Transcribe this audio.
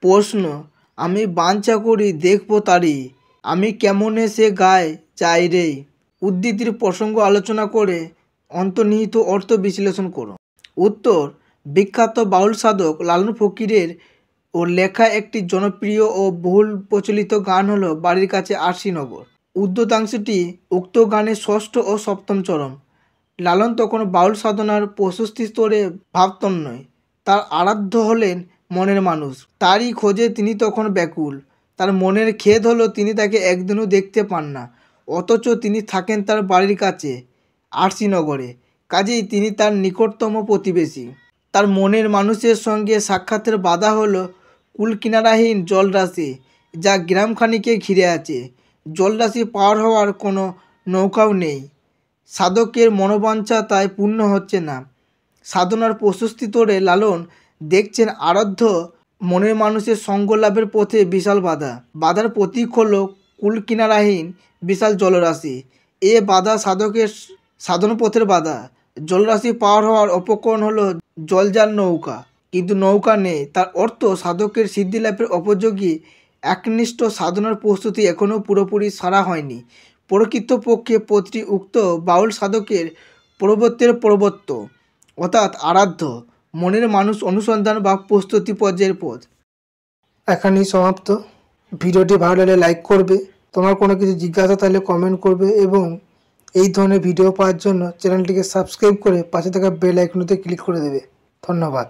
প্রশ্ন, আমি বাঞ্ছা করি দেখব তারি, আমি কেমনে সে গায় যাই রে। উদ্ধৃতির প্রসঙ্গ আলোচনা করে অন্তর্নিহিত অর্থ বিশ্লেষণ করো। উত্তর, বিখ্যাত বাউল সাধক লালন ফকিরের ও লেখা একটি জনপ্রিয় ও বহুল প্রচলিত গান হলো বাড়ির কাছে আরশিনগর। উদ্ধৃতাংশটি উক্ত গানের ষষ্ঠ ও সপ্তম চরণ। লালন তখন বাউল সাধনার প্রশস্তি স্তরে ভাবতন্ময়। তার আরাধ্য হলেন মনের মানুষ। তারই খোঁজে তিনি তখন ব্যাকুল। তার মনের খেদ হলো তিনি তাকে একদিনও দেখতে পান না, অথচ তিনি থাকেন তার বাড়ির কাছে আরশিনগরে। কাজেই তিনি তার নিকটতম প্রতিবেশী। তার মনের মানুষের সঙ্গে সাক্ষাতের বাধা হলো কুলকিনারাহীন জলরাশি, যা গ্রামখানিকে ঘিরে আছে। জলরাশি পার হওয়ার কোনো নৌকাও নেই। সাধকের মনোবাঞ্ছা তাই পূর্ণ হচ্ছে না। সাধনার প্রশস্তি তোড়ে লালন দেখছেন আরাধ্য মনের মানুষের সঙ্গ লাভের পথে বিশাল বাধা। বাধার প্রতীক হলো কুলকিনারাহীন বিশাল জলরাশি। এ বাধা সাধকের সাধন পথের বাধা। জলরাশি পার হওয়ার উপকরণ হলো জলযান নৌকা, কিন্তু নৌকা নেই। তার অর্থ সাধকের সিদ্ধি লাভের উপযোগী একনিষ্ঠ সাধনার প্রস্তুতি এখনও পুরোপুরি সারা হয়নি। প্রকৃতপক্ষে পথটি উক্ত বাউল সাধকের প্রবত্তের প্রবত্ত, অর্থাৎ আরাধ্য মনের মানুষ অনুসন্ধান বা প্রস্তুতি পর্যায়ের পথ। এখানেই সমাপ্ত। ভিডিওটি ভালো লাগলে লাইক করবে, তোমার কোনো কিছু জিজ্ঞাসা থাকলে কমেন্ট করবে এবং এই ধরনের ভিডিও পাওয়ার জন্য চ্যানেলটিকে সাবস্ক্রাইব করে পাশে থাকা বেল আইকনটিতে ক্লিক করে দেবে। ধন্যবাদ।